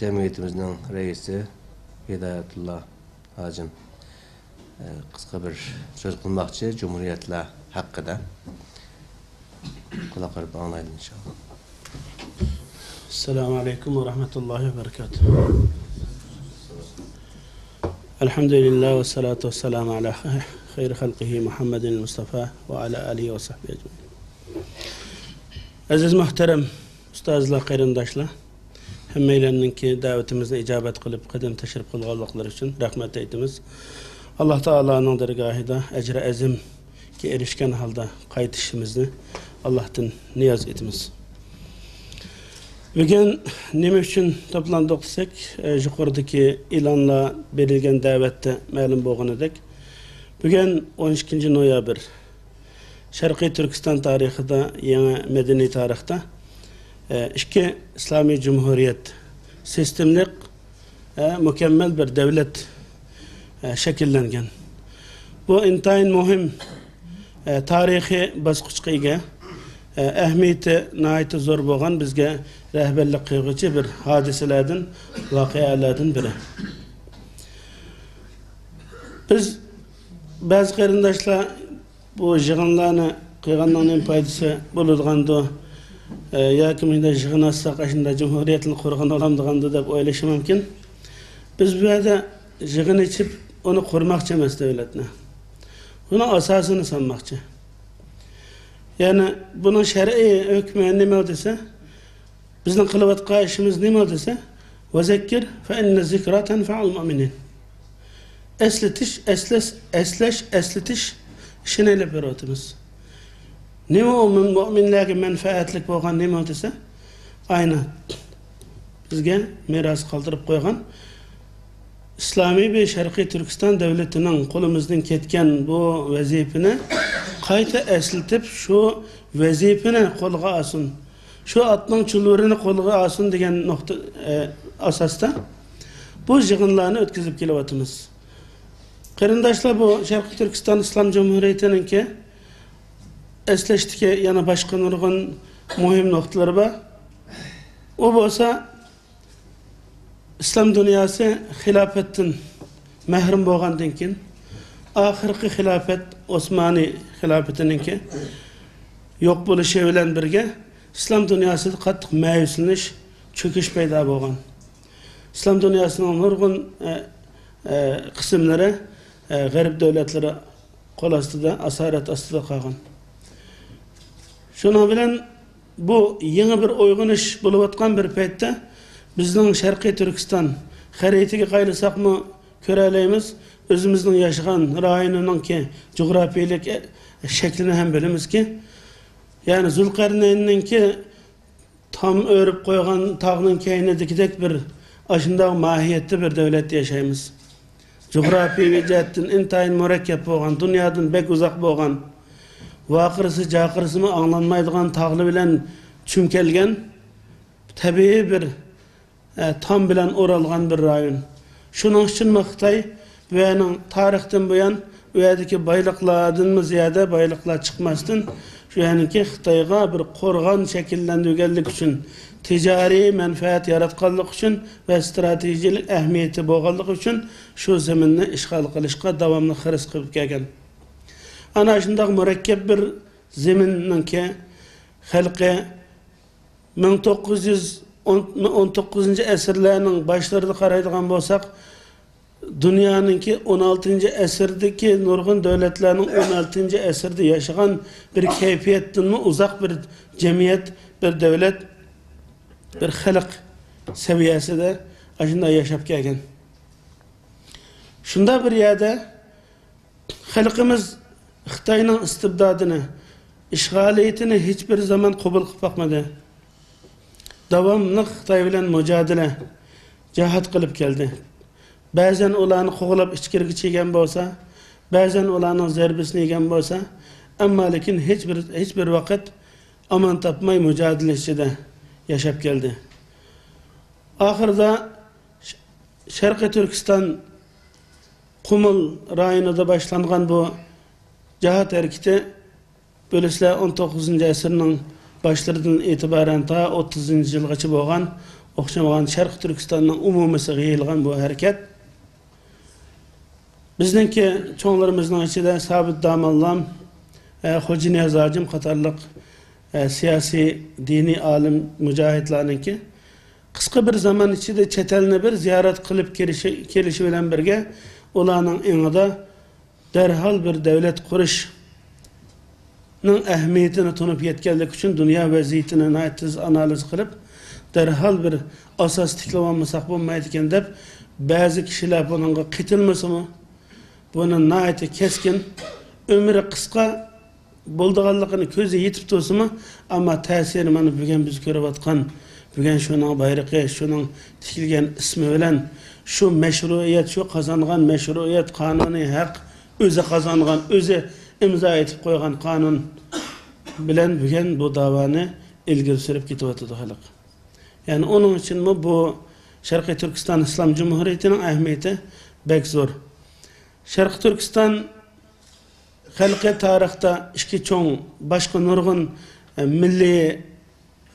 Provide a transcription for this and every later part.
cemiyetimizin reisi Hidayatullah Hacım kısa bir söz kılmakçı Cumhuriyetler hakkında. Kulak verip anlayın inşallah. Esselamu Aleyküm ve Rahmetullahi ve Berekatuhu. Elhamdülillah ve salatu ve selamu ala hayri halqihi Muhammedin Mustafa ve ala alihi ve sahbihi ecmaîn. Aziz muhterem ustazlar, qarindoshlar, hammanglarninki davetimizga ijobat qilib qadam tashrif qilganliklari uchun rahmat aytamiz. Alloh taoloning dargohida ajri azimga erishgan holda qaytishimizni Allohdan niyaz etamiz. Bugün nima uchun to'plandik desak, yuqoridagi e'lonlar berilgan da'vatda ma'lum bo'lganidek, bugun 12 noyabr Sharqiy Turkiston tarixida, yangi madaniy tarixda ikki islomiy jumhuriyat sistemlik mukammal bir davlat shakllangan. Bu intayin muhim tarixiy bosqichga ega, ahamiyati nihoyatda zo'r bo'lgan, bizga rahbarlik qilguvchi bir hodisalardan, voqealardan biri. Biz ba'zi qarindoshlar bu yig'inlarni qilganning foydasi bo'ladigandir, yoki menda yig'in olsak, shunda jumhuriyatni qurgan olamdiganda deb o'ylashi mumkin. Biz bu yerda yig'in ichib, uni qurmoqchi emas davlatni. Uni asosini solmoqchi. Yani bunun şer'i hükmü nima desa, bizning qilayotgan ishimiz nima desa, "Vazakkir fa inna zikra tanfa'ul mu'minin." Esletish ishini olib beramiz. Nima o mu'minlarga manfaatlik bo'lgan nima desa, ayni bizga meros qoldirib qo'ygan İslami bir Sharqiy Turkiston davlatining qo'limizdan ketgan bu vazifani qayta eslatib, shu vazifani qo'lga olsin, shu otning chulurini qo'lga olsin degan nuqta asosda bu yig'inlarni o'tkazib kelyapmiz. Qarindoshlar, bu Sharqiy Turkiston Islom Jumhuriyatiningki eslashdagi yana boshqa nurg'un muhim nuqtalar bor. O bo'lsa, İslam dünyası xilafettin mahrum bo'lgandan keyin oxirgi xilafet Osmani xilafetininki yo'q bo'lishi bilan birga İslam dünyasida qattiq ma'yuslanish, cho'kish paydo bo'lgan. İslam dünyasının nurg'un qismlari g'arb davlatlari qo'l ostida, asorat ostida qolgan. Shuning bilan bu yangi bir uyg'onish bo'layotgan bir paytda bizning Sharqiy Turkiston xaritasiga qaylasaqmi ko'ralaymiz, o'zimizning yashagan rayonininki jug'rafiyalik shaklini ham bilamizki, ya'ni Zulqarnaynninki tam o'rib qo'ygan tog'ning keynidagidek bir ashunday mohiyatli bir davlatda yashaymiz. Jug'rafiyaviy jihatdan intayin murakkab bo'lgan, dunyodan bek uzoq bo'lgan, voqirisi jaqirisimi anglanmaydigan tog'li bilan chumkelgan tabiiy bir tam bilen oralgan bir rayon. Şunun için Xitoy bu yerning tarixdan buyon u yerdagi bayliqlardan ziyada bayliqlar chiqmasdan shu yerniki Xitoyga bir qo'rg'on shakllantirganlik uchun, tijoriy manfaat yaratganlik uchun va strategik ahamiyati bo'lganligi uchun shu zaminni ishg'ol qilishga davomli xiris qilib kelgan. Ana shunday murakkab bir zaminninki xalqi 19 asrlarning boshlarida qaraydigan bo'lsak, dunyoninki 16 asrdagi nurg'un davlatlarning 16 asrda yashagan bir kayfiyatdan uzoq bir jamiyat, bir davlat, bir xalq saviyasida shunday yashab kelgan. Shunda bir yerda xalqimiz Xitoyning istibdodini, ishg'oliyatini hech bir zaman qabul qilib boqmadi. Davamlı Xitoy bilan mücadele, cihat qilib keldi. Ba'zan ularni qo'g'lab ichkiriga chegan bo'lsa, ba'zan ularning zarbasini yegan bo'lsa, ammo lekin hech bir vaqt aman topmay mücadele ichida yashab keldi. Oxirida Sharqiy Turkiston Qumul rayonida boshlangan bu cihat hareketi böylesine 19. asrning başlarından itibaren ta 30. yılgacha bo'lgan o'xshamagan Sharq Turkistonning umumisiga yayilgan bu harakat. Bizningki cho'nglarimizning ichida Sabit Damallam, Xo'ja Niyaz Hojim qatorliq siyosiy, diniy olim mujohidlarningki qisqa bir zaman ichida chet elni bir ziyorat qilib kelishi bilan birga ularning o'ngida darhol bir davlat qurishning ahamiyatini tunib yetganlik uchun dunyo vaziyatini tez analiz qilib darhol bir asos tiklab olmasak bo'lmaydi ekan deb ba'zi kishilar bunga qitilmasimi, buni nihoyatda keskin, umri qisqa bo'ldiganligini ko'zi yetib tursa-mu, ammo ta'siri mana bugun biz ko'rayotgan, bugun shuning bayrog'i, shuning tikilgan ismi bilan shu mashruiyat, shu qozongan mashruiyat, qonuniy haq, o'zi qozongan, o'zi imzo etib qo'ygan qonun bilan bugun bu davoni ilgari surib ketyapti xalq. Ya'ni onun uchun bu Sharqiy Turkiston Islom Jumhuriyatining ahamiyati bek zo'r. Sharqiy Turkiston xalqi tarixda ikki cho'ng boshqa nurg'un milliy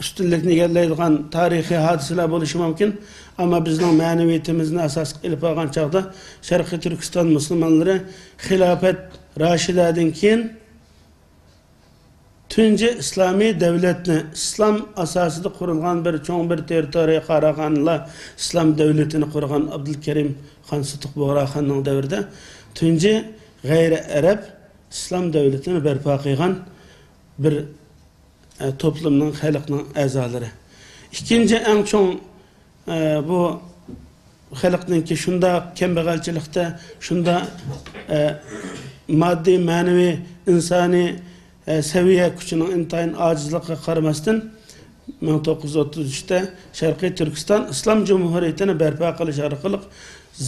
ustunlikni egallaydigan tarixiy hodisalar bo'lishi mumkin, ammo bizning ma'naviyatimizni asos qilib olgan chog'da Sharqiy Turkiston musulmonlari xilofat Rashidadan keyin tunji islomiy davlatni, islom asosida qurilgan bir cho'ng bir territoriya qaraganlar islom davlatini qurgan Abdulkarim Xon Sutuq Bug'roxonning davrida tunji g'ayri arab islom davlatini barpo qilgan bir toplumning, xalqning a'zolari. Ikkinchi eng cho'ng bu xalqninki shunda kambag'alchilikda, shunda moddiy, ma'naviy, insoniy seviye kuchining intayin ojizligiga qaramasdan 1933'te Sharqiy Turkiston Islom Jumhuriyatini barpo qilish orqali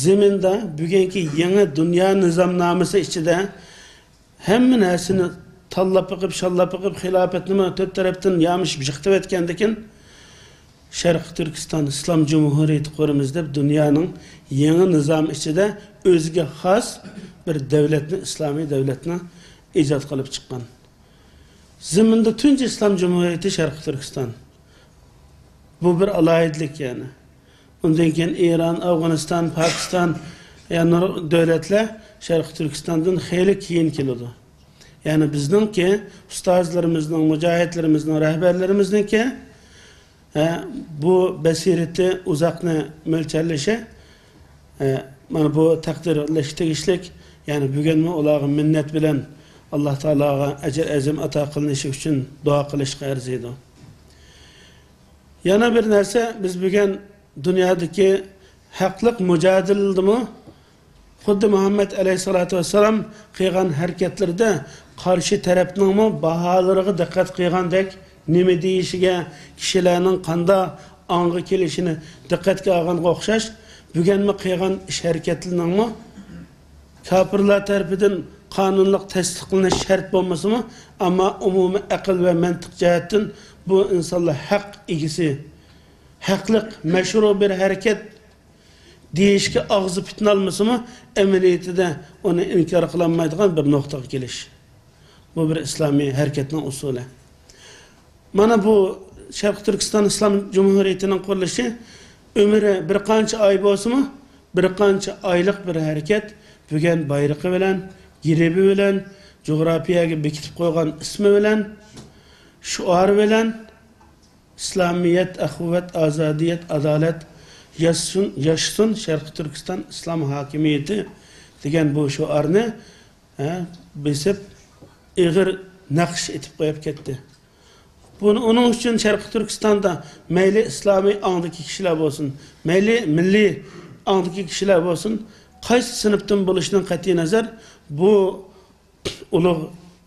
zaminda bugungi yangi dunyo nizomnomasi ichida hamma narsani tanlab qilib, shallab qilib xilofatni to'rt tarafdan yamishib yiqitib etgandikin Sharqiy Turkiston Islom Jumhuriyati quramiz deb dunyoning yangi nizom ichida o'ziga xos bir davlatni, islomiy davlatni ijod qilib chiqqan. Zaminda tunji Islom Jumhuriyati Sharqiy Turkiston. Bu bir alohidlik yani. Undan keyin Iran, Afg'oniston, Pokiston yani davlatlar Sharqiy Turkistondan xeyli keyin keladi. Yani bizningki ustozlarimizning, mujohidlarimizning, rahbarlarimizningki bu basirati uzoqni mo'ljallashi mana bu taqdirlash tegishlik, yani bugunmi ularga minnat bilan Allah Teala'ga ecir azim ata qilinishi uchun duo qilishga arziydi. Yana bir narsa, biz bugün dünyadaki haqliq mujadildimi xuddi Muhammed aleyhissalatu vesselam qilgan hareketlarda qarshi tarafning baholariga diqqat qilgandek, nima deyishiga, kishilarning qanday ong'i kelishini diqqatga olganga o'xshash, bugunmi qilgan ish harakatlarning kafirlar tarafidan qonunliq tasdiqlanish shart bo'lmasimi, ammo umumiy aql va mantiq jihatdan bu insonlar haq egisi, haqliq mashru bir harakat deyishga og'zi pitnolmasimi, amaliyotida uni inkor qilinmaydigan bir nuqtaga kelish. Bu bir islomiy harakatning usuli. Mana bu Sharqiy Turkiston Islom Jumhuriyatining qurilishi umri bir qancha oy bo'lsa-mu, bir qancha oylik bir harakat, bugun bayrog'i bilan, giribi bilan, coğrafiyaga bekitib qo'ygan ismi bilan, shuar bilan İslamiyet, ahuvvet, azadiyet, adalet, yaşsın Sharqiy Turkiston İslam hakimiyeti degan bu shuarni besib ig'ir naqsh etib qo'yib ketdi. Bunu onun için Sharqiy Turkistonda mayli islomiy ongdagi kishilar bo'lsin, mayli milliy ongdagi kishilar bo'lsin, qaysi sinfdan bo'lishidan qat'iy nazar bu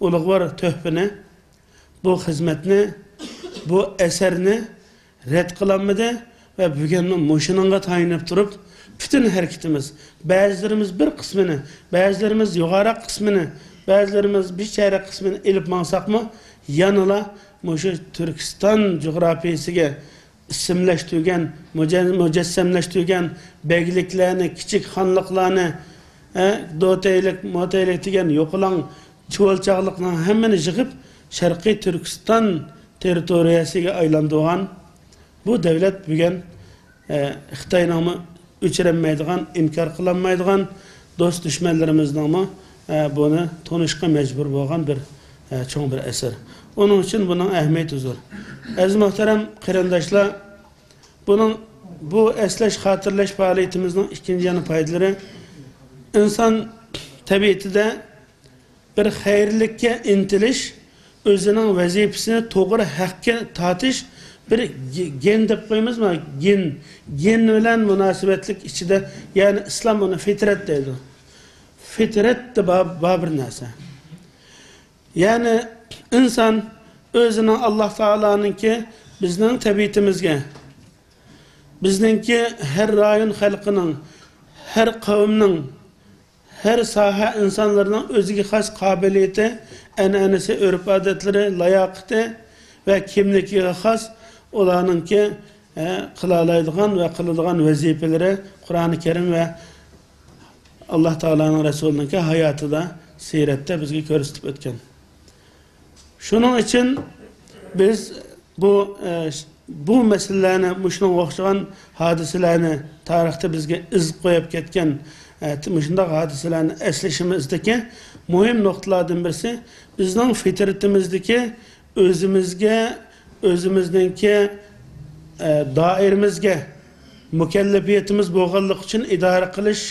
ulug'vor töhfini, bu xizmatni, bu eserni red qilolmadi ve bugunni mushiningga tayinib turib, bütün hareketimiz, ba'zilarimiz bir qismini, ba'zilarimiz yuqori qismini, ba'zilarimiz bir çeyrek qismini ilib mansaqmi, yanıla mushu Turkiston coğrafiyasiga ismlashtirgan, mujassamlashtirgan begliklarni, kichik xonliqlarni, do'taylik, mo'taylik degan yo'qilan chuvalchaqliqning hammani yig'ib Sharqiy Turkiston territoriyasiga aylantirgan bu davlat bugun Xitoyning o'chirilmaydigan, inkor qilinmaydigan do'st dushmanlarimizning buni tanishga majbur bo'lgan bir cho'ng bir asar. Onun için bunun ahamiyati zo'r. Aziz muhtaram qarindoshlar, bu esleş hatırlaş faaliyetimizin ikinci yanı paydaları insan tabiatida bir xayrlikka intilish, o'zining vazifasini to'g'ri haqqa tortish bir gen deb qo'ymizmi? Gen bilan munosabatlik ichida, ya'ni islom uni fitrat deydi. Fitrat de bir narsa. Yani insan o'zining Allah Teala'nınki bizning tabiatimizga, bizningki her rayon xalqining, her qavmning, her saha insanlarının o'ziga xos qobiliyati, an'anasi, urf odatlari, layoqati va kimligiga xos ularningki qilaoladigan va qiladigan vazifalari Qur'oni Karim va Allah Teala'nın Resulü'nünki hayotida, siratda bizga ko'rsatib o'tgan. Shuning uchun biz bu meselelerni, şunun o'xshagan hodisalarni tarixda bizga iz qo'yib ketgan shunday hodisalarni eslashimizdagi muhim nuqtalardan birisi bizning fitratimizdagi o'zimizningki doiramizga mukallafiyatimiz bo'lganligi uchun idora qilish,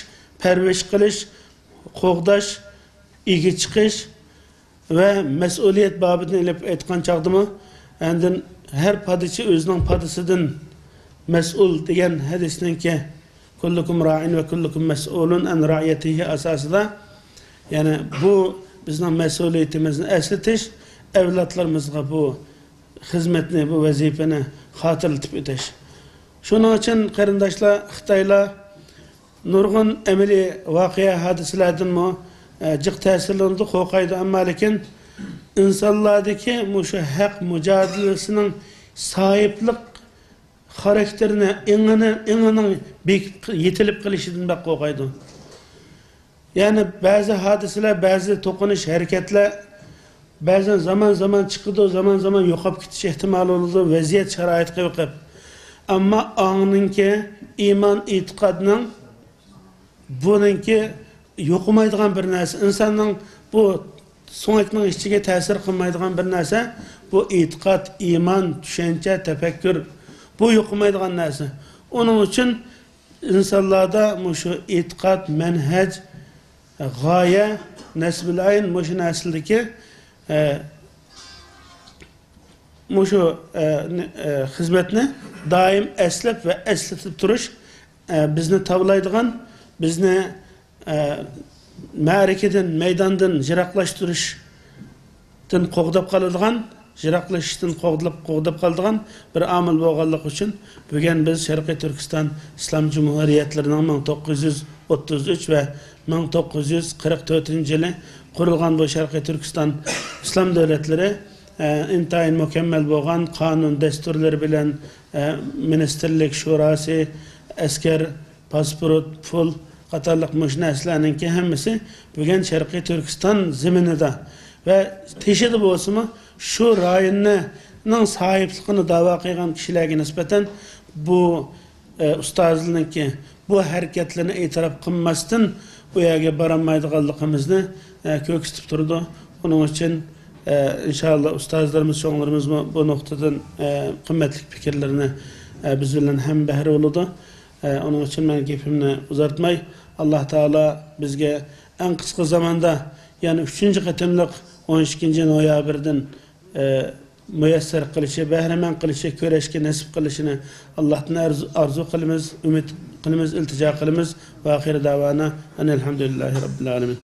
parvarish qilish, qo'g'dash, ega chiqish ve mas'uliyat babını ilib aytgan chaqdimi, endi her podachi o'zining podasidan mas'ul degan hadisninki kullukum ra'in ve kullukum mas'ulun an ra'iyatihi asasida, yani bu bizning mas'uliyatimizni eslatish, evlatlarımızga bu hizmetni, bu vazifani hatırlatıp o'tish. Shuning uchun qarindoshlar, Xitoylar nurg'un amaliy voqea hodisalardan jiq ta'sirlanadi, qo'rqaydi, ammo lekin insonlardagi shu haq mujodilasining sohiblik xarakterini, inginin yetilib qilishidan bak qo'rqaydi. Yani bazı hadiseler, bazı to'qinish hareketler bazen zaman çıkıdı, zaman yo'qolib ketish ehtimoli bo'ladi, vaziyat sharoitga yo'qib. Ammo ongninki iymon, e'tiqodning buningki yo'qolmaydigan bir narsa, insonning bu so'ngakning ichiga ta'sir qilmaydigan bir narsa, bu e'tiqod, iymon, tushuncha, tafakkur, bu yo'qolmaydigan narsa. Onun uchun insonlarda shu e'tiqod, manhaj, g'oya, nasbul ayn shu narsaldagi shu xizmatni doim eslab ve eslatib turish bizni tavlaydigan, bizni ma'rakadan, maydondan jiroqlashtirishdan qo'g'dab qoladigan, jiroqlashishdan qo'g'dab qoladigan bir omil bo'lganligi uchun bugun biz Sharqiy Turkiston Islom Cumhuriyatlarining 1933 ve 1944-yili qurilgan bu Sharqiy Turkiston İslam devletleri intayin mükemmel bo'lgan qonun, dasturlari bilan ministerlik, shurasi, askar, pasport, pul qatorliq narsalarninki hammasi bugun Sharqiy Turkiston zaminida ve teshida bo'lsa-mu shu rayonning sohibligini da'vo qilgan kishilarga nisbatan bu ustozlarningki bu harakatlarni e'tirof qilmasdan bu yerga borolmaydiganligimizni ko'ksitib turdi. Onun için inşallah ustozlarimiz, cho'nglarimiz bu noktadan qimmatli fikrlarini biz bilan ham bahra bo'ladi. Onun için men gapimni uzatmay, Allah Teala bizga en qisqa zamanda, yani 3-qatimliq 12 noyabrdan müyesser qilishi, bahraman qilishi, ko'rishga nasib qilishini Allohdan arzu qilamiz, umid qilamiz, iltijo qilamiz va oxir davona elhamdulillahi robbil alamin.